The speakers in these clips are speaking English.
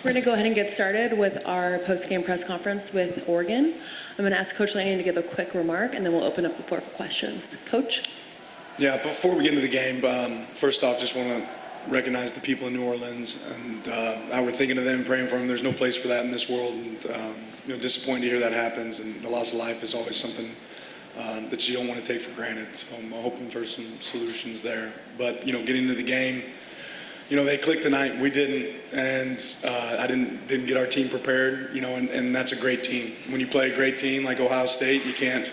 We're going to go ahead and get started with our post-game press conference with Oregon. I'm going to ask Coach Lanning to give a quick remark, and then we'll open up the floor for questions. Coach? Yeah, before we get into the game, first off, just want to recognize the people in New Orleans and how we're thinking of them, praying for them. There's no place for that in this world, and disappointed to hear that happens. And the loss of life is always something that you don't want to take for granted. So I'm hoping for some solutions there. But getting into the game, they clicked tonight. We didn't, and I didn't get our team prepared. And that's a great team. When you play a great team like Ohio State, you can't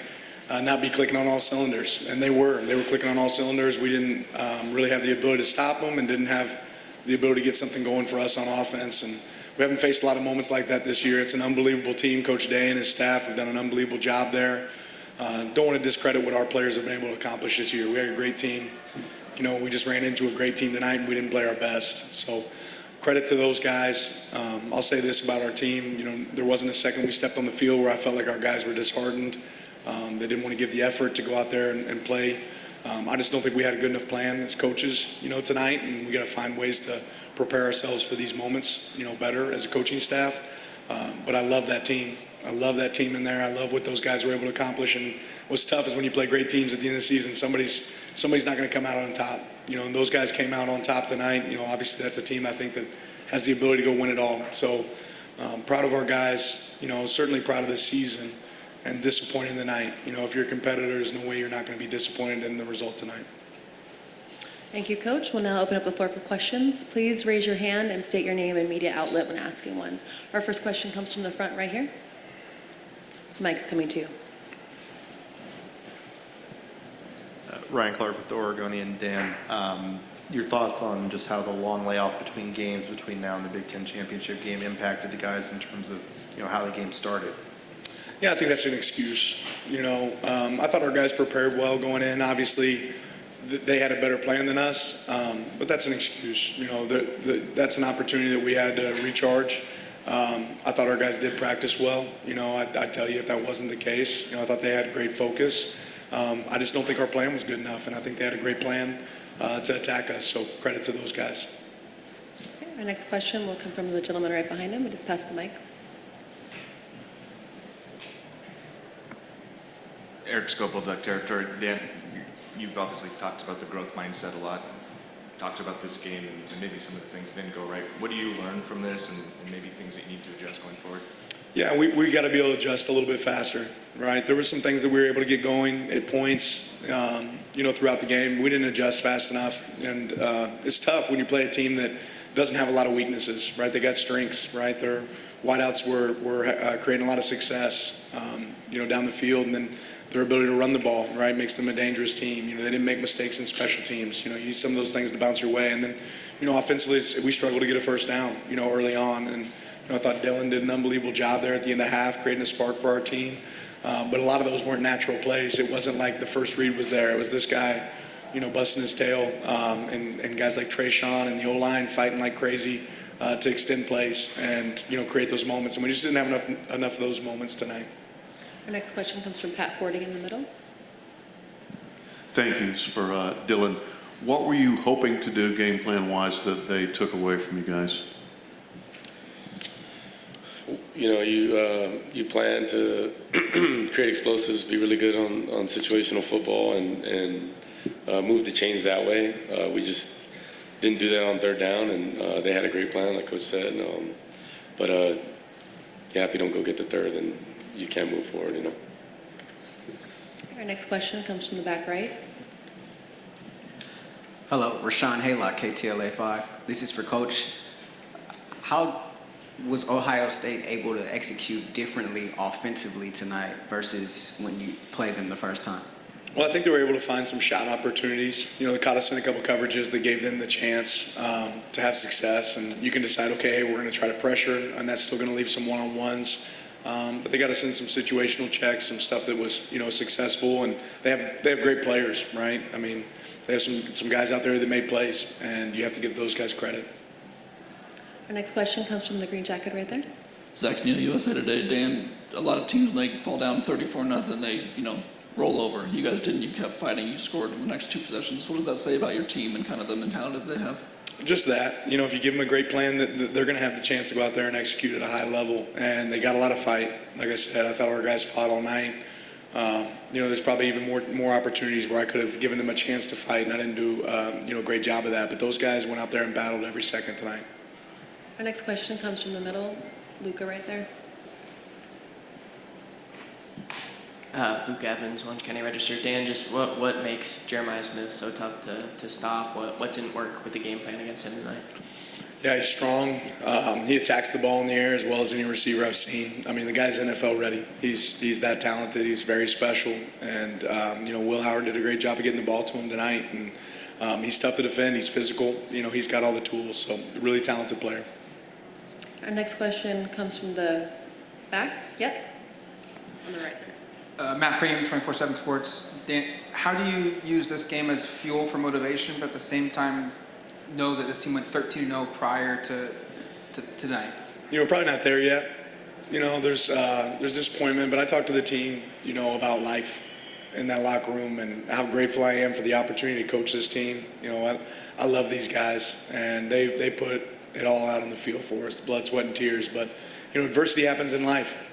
not be clicking on all cylinders. And they were clicking on all cylinders. We didn't really have the ability to stop them, and didn't have the ability to get something going for us on offense. And we haven't faced a lot of moments like that this year. It's an unbelievable team. Coach Day and his staff have done an unbelievable job there. Don't want to discredit what our players have been able to accomplish this year. We had a great team. We just ran into a great team tonight, and we didn't play our best. So credit to those guys. I'll say this about our team. There wasn't a second we stepped on the field where I felt like our guys were disheartened. They didn't want to give the effort to go out there and play. I just don't think we had a good enough plan as coaches, tonight, and we got to find ways to prepare ourselves for these moments, better as a coaching staff. But I love that team. I love that team in there. I love what those guys were able to accomplish. And what's tough is when you play great teams at the end of the season, somebody's not going to come out on top. And those guys came out on top tonight. Obviously that's a team I think that has the ability to go win it all. So proud of our guys. Certainly proud of this season, and disappointed in the night. If you're a competitor, there's no way you're not going to be disappointed in the result tonight. Thank you, Coach. We'll now open up the floor for questions. Please raise your hand and state your name and media outlet when asking one. Our first question comes from the front right here. Mike's coming to you. Ryan Clark with the Oregonian. Dan, your thoughts on just how the long layoff between games between now and the Big Ten championship game impacted the guys in terms of how the game started? Yeah, I think that's an excuse. I thought our guys prepared well going in. Obviously, they had a better plan than us, but that's an excuse. That's an opportunity that we had to recharge. I thought our guys did practice well. I'd tell you if that wasn't the case. I thought they had great focus. I just don't think our plan was good enough, and I think they had a great plan to attack us. So credit to those guys. Okay, our next question will come from the gentleman right behind him. We just pass the mic. Eric Scopel, Duck Territory. Dan, you've obviously talked about the growth mindset a lot. Talked about this game and maybe some of the things didn't go right. What do you learn from this, and maybe things that you need to adjust going forward? Yeah, we got to be able to adjust a little bit faster, right? There were some things that we were able to get going at points, throughout the game. We didn't adjust fast enough, and it's tough when you play a team that doesn't have a lot of weaknesses, right? They got strengths, right? Their wideouts were creating a lot of success, down the field, and then their ability to run the ball, right, makes them a dangerous team. They didn't make mistakes in special teams. You need some of those things to bounce your way. And then, offensively, we struggled to get a first down, early on. And I thought Dillon did an unbelievable job there at the end of half, creating a spark for our team. But a lot of those weren't natural plays. It wasn't like the first read was there. It was this guy, busting his tail, and guys like Trayshawn and the O-line fighting like crazy to extend plays and, create those moments. And we just didn't have enough of those moments tonight. Our next question comes from Pat Fording in the middle. Thank you for Dillon. What were you hoping to do game plan-wise that they took away from you guys? You plan to create explosives, be really good on situational football, and move the chains that way. We just didn't do that on third down, and they had a great plan, like Coach said. If you don't go get the third, then you can't move forward. Our next question comes from the back right. Hello, Rashawn Haylock, KTLA5. This is for Coach. How was Ohio State able to execute differently offensively tonight versus when you played them the first time? Well, I think they were able to find some shot opportunities. They caught us in a couple coverages that gave them the chance to have success. And you can decide, okay, hey, we're going to try to pressure, and that's still going to leave some one-on-ones. But they got us in some situational checks, some stuff that was, successful, and they have great players, right? I mean, they have some guys out there that made plays, and you have to give those guys credit. Our next question comes from the green jacket right there. Zach Neal, USA Today. Dan, a lot of teams, when they fall down 34-0, they, roll over. You guys didn't. You kept fighting. You scored in the next two possessions. What does that say about your team and kind of the mentality that they have? Just that, if you give them a great plan, that they're going to have the chance to go out there and execute at a high level. And they got a lot of fight. Like I said, I thought our guys fought all night. There's probably even more opportunities where I could have given them a chance to fight, and I didn't do a great job of that. But those guys went out there and battled every second tonight. Our next question comes from the middle. Luca right there. Luke Evans, Orange County Register. Dan, just what makes Jeremiah Smith so tough to stop? What didn't work with the game plan against him tonight? Yeah, he's strong. He attacks the ball in the air as well as any receiver I've seen. I mean, the guy's NFL ready. He's that talented. He's very special. And, Will Howard did a great job of getting the ball to him tonight. And he's tough to defend. He's physical. He's got all the tools. So, really talented player. Our next question comes from the back. Yep. On the right side. Matt Preem, 24/7 Sports. Dan, how do you use this game as fuel for motivation, but at the same time know that this team went 13-0 prior to tonight? We're probably not there yet. There's disappointment, but I talked to the team, about life in that locker room and how grateful I am for the opportunity to coach this team. I love these guys, and they put it all out on the field for us, blood, sweat, and tears. But, adversity happens in life.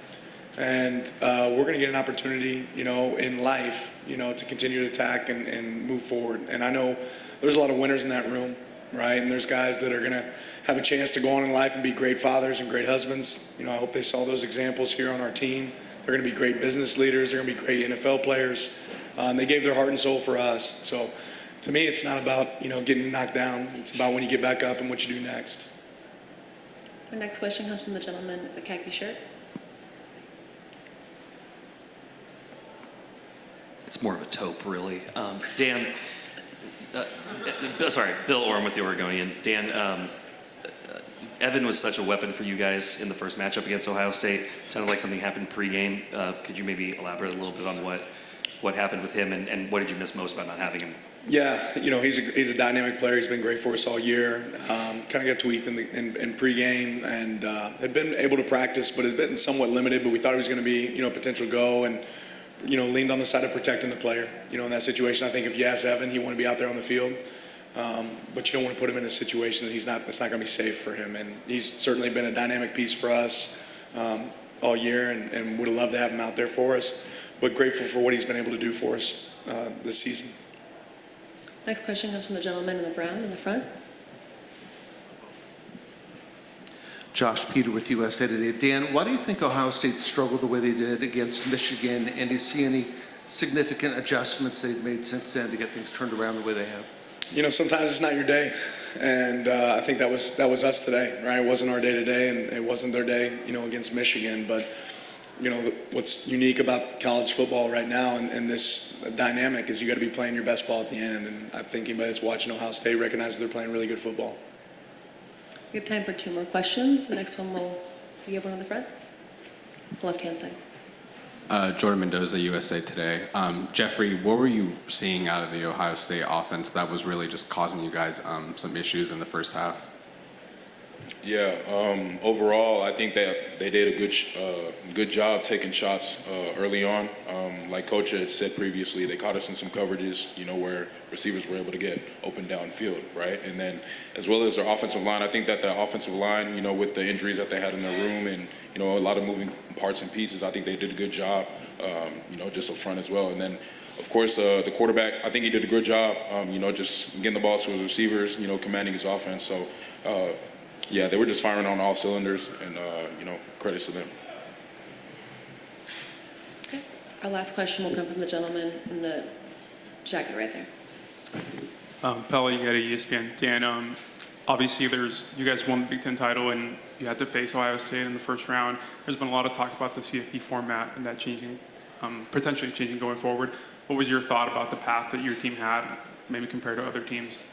And we're going to get an opportunity, in life, to continue to attack and move forward. And I know there's a lot of winners in that room, right? And there's guys that are going to have a chance to go on in life and be great fathers and great husbands. I hope they saw those examples here on our team. They're going to be great business leaders. They're going to be great NFL players. And they gave their heart and soul for us. So to me, it's not about, getting knocked down. It's about when you get back up and what you do next. Our next question comes from the gentleman with the khaki shirt. It's more of a taupe, really. Dan, Bill Orm with the Oregonian. Dan, Evan was such a weapon for you guys in the first matchup against Ohio State. Sounded like something happened pregame. Could you maybe elaborate a little bit on what happened with him and what did you miss most about not having him? Yeah, he's a dynamic player. He's been great for us all year. Kind of got tweaked in pregame and had been able to practice, but had been somewhat limited. But we thought he was going to be, potential go and. Leaned on the side of protecting the player. In that situation, I think if you ask Evan, he want to be out there on the field. But you don't want to put him in a situation that it's not going to be safe for him. And he's certainly been a dynamic piece for us all year and would have loved to have him out there for us. But grateful for what he's been able to do for us this season. Next question comes from the gentleman in the brown in the front. Josh Peter with USA Today. Dan, why do you think Ohio State struggled the way they did against Michigan? And do you see any significant adjustments they've made since then to get things turned around the way they have? Sometimes it's not your day. And I think that was us today, right? It wasn't our day today, and it wasn't their day, against Michigan. But, what's unique about college football right now and this dynamic is you got to be playing your best ball at the end. And I think anybody that's watching Ohio State recognizes they're playing really good football. We have time for 2 more questions. The next one will be one on the front, left-hand side. Jordan Mendoza, USA Today. Jeffrey, what were you seeing out of the Ohio State offense that was really just causing you guys some issues in the first half? Yeah, overall, I think that they did a good job taking shots early on. Like Coach had said previously, they caught us in some coverages, where receivers were able to get open downfield, right? And then as well as their offensive line, I think that the offensive line, with the injuries that they had in their room and, a lot of moving parts and pieces, I think they did a good job, just up front as well. And then, of course, the quarterback, I think he did a good job, just getting the ball to his receivers, commanding his offense. So, yeah, they were just firing on all cylinders, and credits to them. Okay. Our last question will come from the gentleman in the jacket right there. Pella, you got ESPN. Dan, obviously you guys won the Big Ten title and you had to face Ohio State in the first round. There's been a lot of talk about the CFP format and that changing, potentially changing going forward. What was your thought about the path that your team had, maybe compared to other teams?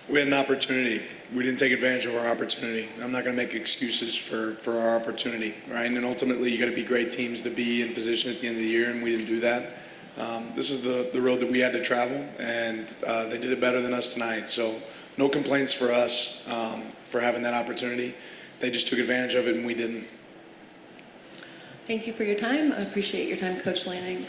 We had an opportunity. We didn't take advantage of our opportunity. I'm not going to make excuses for our opportunity, right? And ultimately, you got to be great teams to be in position at the end of the year, and we didn't do that. This is the road that we had to travel, and they did it better than us tonight. So no complaints for us for having that opportunity. They just took advantage of it, and we didn't. Thank you for your time. I appreciate your time, Coach Lanning.